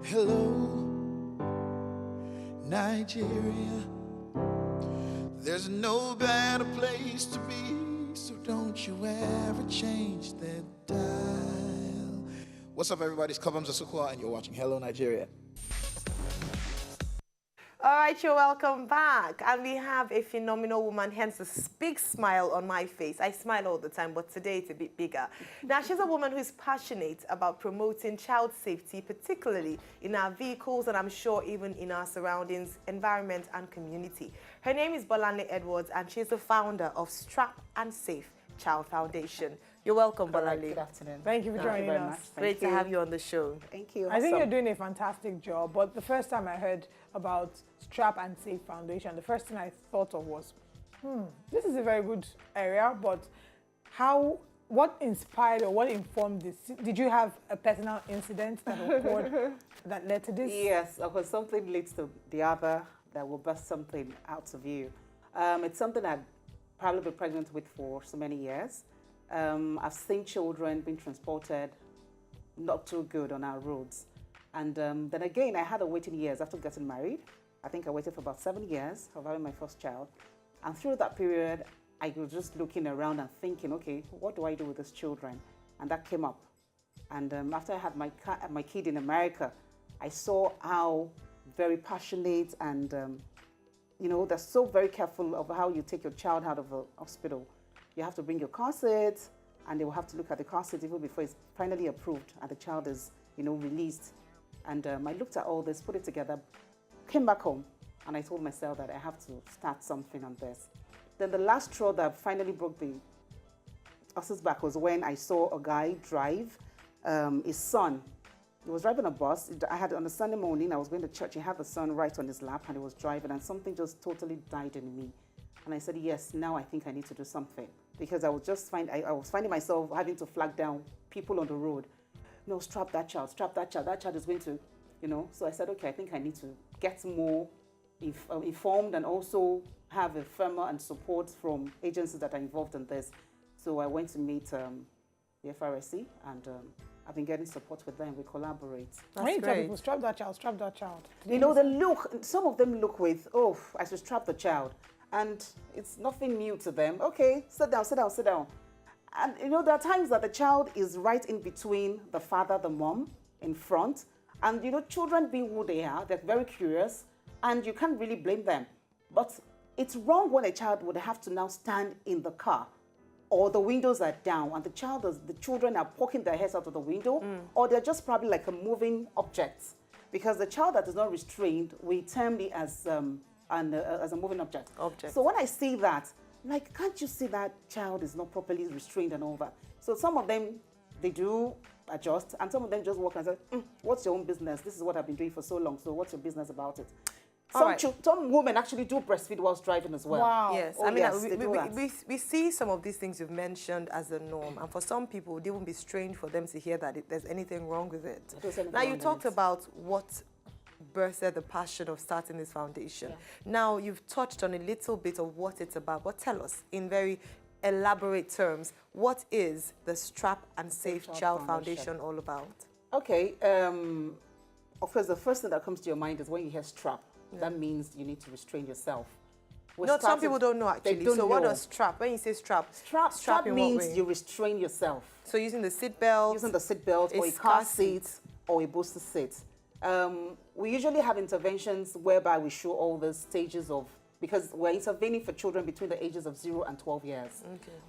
Hello, Nigeria. There's no better place to be, so don't you ever change that dial. What's up, everybody? It's Kabam Zasukwa, and you're watching Hello, Nigeria. All right, you're welcome back. And we have a phenomenal woman, hence a big smile on my face. I smile all the time, but today it's a bit bigger. Now, she's a woman who's passionate about promoting child safety, particularly in our vehicles and I'm sure even in our surroundings, environment and community. Her name is Bolanle Edwards, and she's the founder of Strap and Safe Child Foundation. You're welcome, Bolanle. Good afternoon. Thank you for joining us. Great to have you on the show. Thank you. I think you're doing a fantastic job, but the first time I heard about Strap and Safe Foundation, the first thing I thought of was, this is a very good area, but what inspired or what informed this? Did you have a personal incident that occurred that led to this? Yes, of course, something leads to the other that will burst something out of you. It's something I've probably been pregnant with for so many years. I've seen children being transported not too good on our roads. And then again, I had a waiting years after getting married. I think I waited for about 7 years of having my first child. And through that period, I was just looking around and thinking, okay, what do I do with these children? And that came up. And after I had my kid in America, I saw how very passionate and, they're so very careful of how you take your child out of a hospital. You have to bring your car seat, and they will have to look at the car seat even before it's finally approved and the child is, released. And I looked at all this, put it together, came back home, and I told myself that I have to start something on this. Then the last straw that finally broke the horse's back was when I saw a guy drive his son. He was driving a bus. I had on a Sunday morning, I was going to church. He had the son right on his lap, and he was driving, and something just totally died in me. And I said, yes, now I think I need to do something, because I was finding myself having to flag down people on the road. No, strap that child, that child is going to, So I said, okay, I think I need to get more informed and also have a firmer and support from agencies that are involved in this. So I went to meet the FRSC, and I've been getting support with them. We collaborate. When you tell people, strap that child, strap that child. Some of them look with, oh, I should strap the child. And it's nothing new to them. Okay, sit down, sit down, sit down. And there are times that the child is right in between the father, the mom, in front. And children being who they are, they're very curious, and you can't really blame them. But it's wrong when a child would have to now stand in the car, or the windows are down, and the children are poking their heads out of the window, or they're just probably like a moving object. Because the child that is not restrained, we term it as a moving object. So when I see that, like, can't you see that child is not properly restrained and all that? So some of them, they do adjust, and some of them just walk and say, what's your own business? This is what I've been doing for so long, so what's your business about it? Some women actually do breastfeed whilst driving as well. Wow. Yes, we see some of these things you've mentioned as a norm, and for some people, they won't be strange for them to hear that there's anything wrong with it. Now, you talked about what birthed the passion of starting this foundation. Yeah. Now, you've touched on a little bit of what it's about, but tell us in very elaborate terms, what is the Strap and Safe Child Foundation all about? Okay, of course, the first thing that comes to your mind is when you hear strap. Yeah. That means you need to restrain yourself. Some people don't know actually. So what does strap? When you say strap, strap means you restrain yourself. So using the seat belt, or a car seat, or a booster seat. We usually have interventions whereby we show all the stages of, because we're intervening for children between the ages of 0 and 12 years,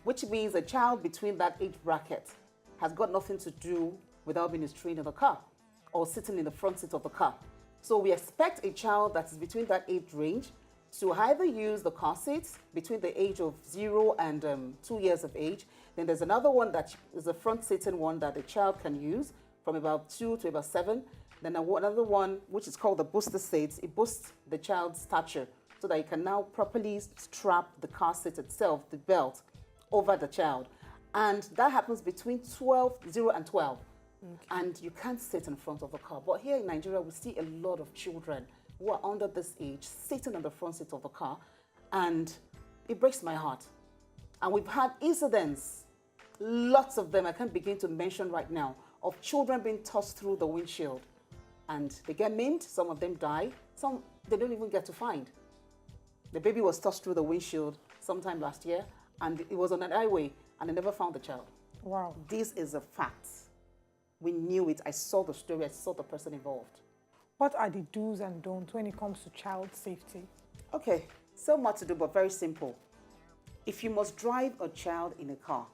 which means a child between that age bracket has got nothing to do without being restrained in the car or sitting in the front seat of the car. So we expect a child that is between that age range to either use the car seats between the age of 0 and 2 years of age. Then there's another one that is a front sitting one that the child can use from about 2 to about 7. Then another one, which is called the booster seat, it boosts the child's stature so that you can now properly strap the car seat itself, the belt, over the child. And that happens between 0 and 12. And you can't sit in front of the car. But here in Nigeria, we see a lot of children who are under this age sitting on the front seat of the car, and it breaks my heart. And we've had incidents, lots of them, I can't begin to mention right now, of children being tossed through the windshield and they get maimed. Some of them die. Some they don't even get to find. The baby was tossed through the windshield sometime last year, and it was on an highway, and they never found the child. Wow. This is a fact. We knew it. I saw the story. I saw the person involved. What are the do's and don'ts when it comes to child safety? Okay, so much to do, but very simple. If you must drive a child in a car,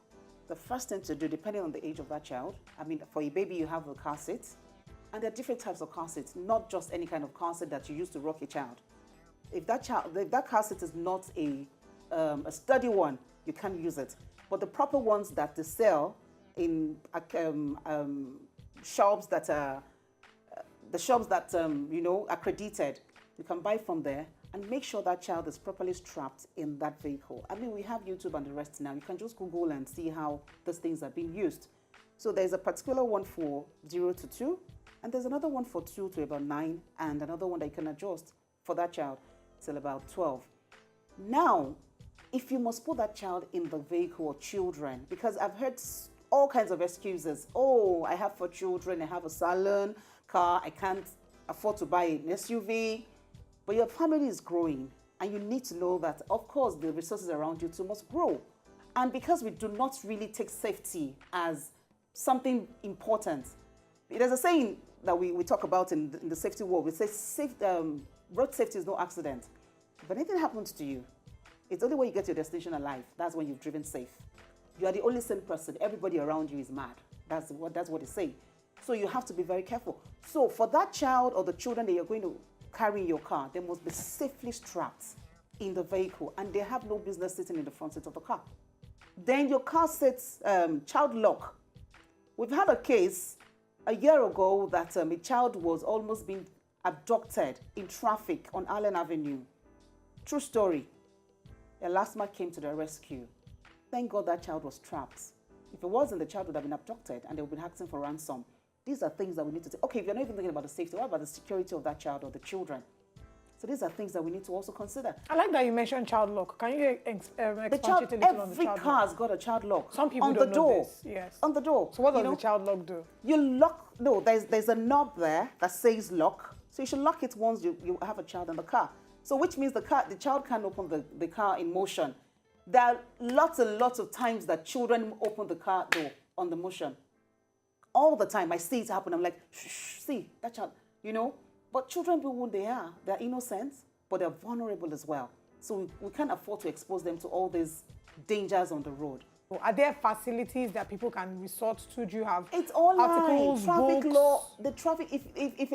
the first thing to do, depending on the age of that child, I mean, for a baby, you have a car seat, and there are different types of car seats, not just any kind of car seat that you use to rock a child. If that car seat is not a sturdy one, you can't use it. But the proper ones that they sell in shops that are accredited, you can buy from there and make sure that child is properly strapped in that vehicle. I mean, we have YouTube and the rest now. You can just Google and see how those things are being used. So there's a particular one for 0 to 2, and there's another one for 2 to about 9, and another one that you can adjust for that child till about 12. Now, if you must put that child in the vehicle or children, because I've heard all kinds of excuses. Oh, I have 4 children, I have a salon car, I can't afford to buy an SUV. But your family is growing, and you need to know that, of course, the resources around you too must grow. And because we do not really take safety as something important, there's a saying that we talk about in the safety world. We say road safety is no accident. If anything happens to you, it's only when you get to your destination alive. That's when you've driven safe. You are the only sane person. Everybody around you is mad. That's what they say. So you have to be very careful. So for that child or the children that you're going to carry in your car, they must be safely strapped in the vehicle, and they have no business sitting in the front seat of the car. Then your car sits child lock. We've had a case a year ago that a child was almost being abducted in traffic on Allen Avenue. True story. A last man came to the rescue. Thank God that child was trapped. If it wasn't, the child would have been abducted and they would have been asking for ransom. These are things that we need to take. Okay, if you're not even thinking about the safety, what about the security of that child or the children? So these are things that we need to also consider. I like that you mentioned child lock. Can you expatiate a little on the child lock? Every car has got a child lock. Some people on don't the door. know this. Yes. On the door. So what does the child lock do? You lock. No, there's a knob there that says lock. So you should lock it once you have a child in the car. So which means the child can't open the car in motion. There are lots and lots of times that children open the car door on the motion. All the time, I see it happen. I'm like, shh, see, that child, But children, who they are, they're innocent, but they're vulnerable as well. So we can't afford to expose them to all these dangers on the road. Are there facilities that people can resort to? Do you have It's online. articles, Traffic books? law, the traffic. If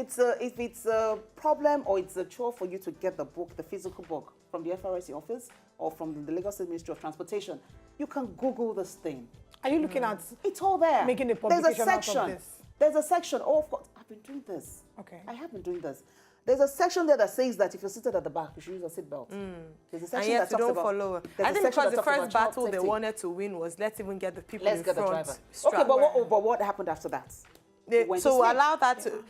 it's a problem or it's a chore for you to get the book, the physical book from the FRSC office or from the Lagos State Ministry of Transportation, you can Google this thing. Are you looking at? It's all there. Making a publication There's a section. out of this. There's a section. Oh, of course, I've been doing this. Okay. I have been doing this. There's a section there that says that if you're seated at the back, you should use a seatbelt. There's a section And yes, that you talks don't about. follow. There's I a think section because that the talks about first child battle they safety. wanted to win was let's even get the people Let's in get the front. driver. strapped. Okay, but what happened after that? Went to So sleep. allow that to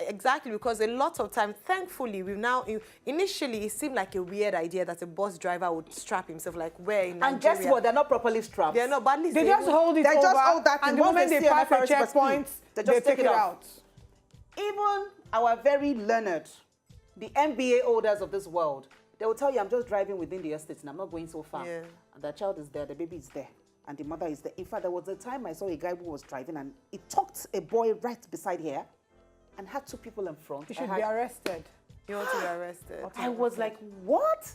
exactly, because a lot of times, thankfully, we've now initially it seemed like a weird idea that a bus driver would strap himself like where in Nigeria. And guess what? They're not properly strapped. They're not, but at least They just hold it They over, just hold that and thing. the Once moment they they see an pass the FRSC checkpoint, they they just take it off. out. Even our very learned, the MBA holders of this world, they will tell you, I'm just driving within the estate and I'm not going so far. Yeah. And the child is there, the baby is there, and the mother is there. In fact, there was a time I saw a guy who was driving and he tucked a boy right beside here and had 2 people in front. You should be arrested. you want to be arrested. I was like, what?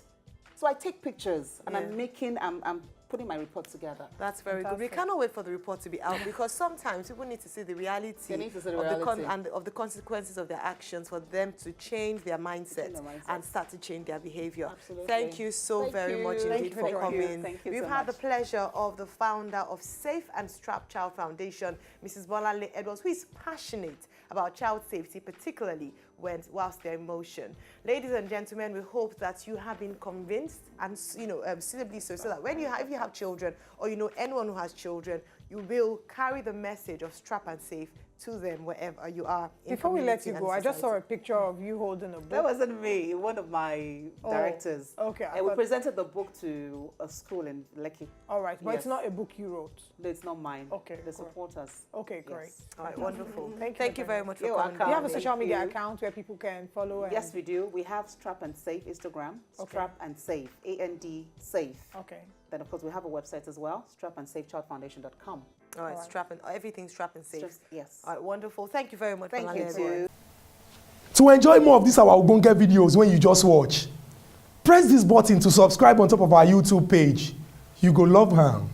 So I take pictures and Yeah. I'm putting my report together. That's very good. We Fantastic. cannot wait for the report to be out because sometimes people need to see the reality, They need to see the of, reality. of the consequences of their actions for them to change their mindset, their mindset. and start to change their behavior. Absolutely. Thank you so Thank very you. much Thank indeed you. for Thank you. coming. Thank you We've so had the much. pleasure of the founder of Safe and Strapped Child Foundation, Mrs. Bolanle Edwards, who is passionate about child safety, particularly whilst they're in motion. Ladies and gentlemen, we hope that you have been convinced and suitably so that when if you have children or anyone who has children, you will carry the message of strap and safe to them wherever you are. Before we let you go, I just saw a picture of you holding a book. That wasn't me, one of my directors. Okay. And we presented the book to a school in Lekki. All right, but Yes. it's not a book you wrote. No, it's not mine. Okay, The correct. supporters. Okay, great. Yes. All right, wonderful. Thank you very much for You're coming. welcome. Do you have a Thank social media you. account where people can follow? And... Yes, we do. We have Strap and Safe Instagram. Okay. Strap and Safe, A-N-D Safe. Okay. Then, of course, we have a website as well, strapandsafechildfoundation.com. All right, All right. strap and everything's strap and safe. Yes. All right, wonderful. Thank you very much. Thank Bolanle, you, everyone. too. To enjoy more of these our Ogbonge videos when you just watch, press this button to subscribe on top of our YouTube page. You go love am.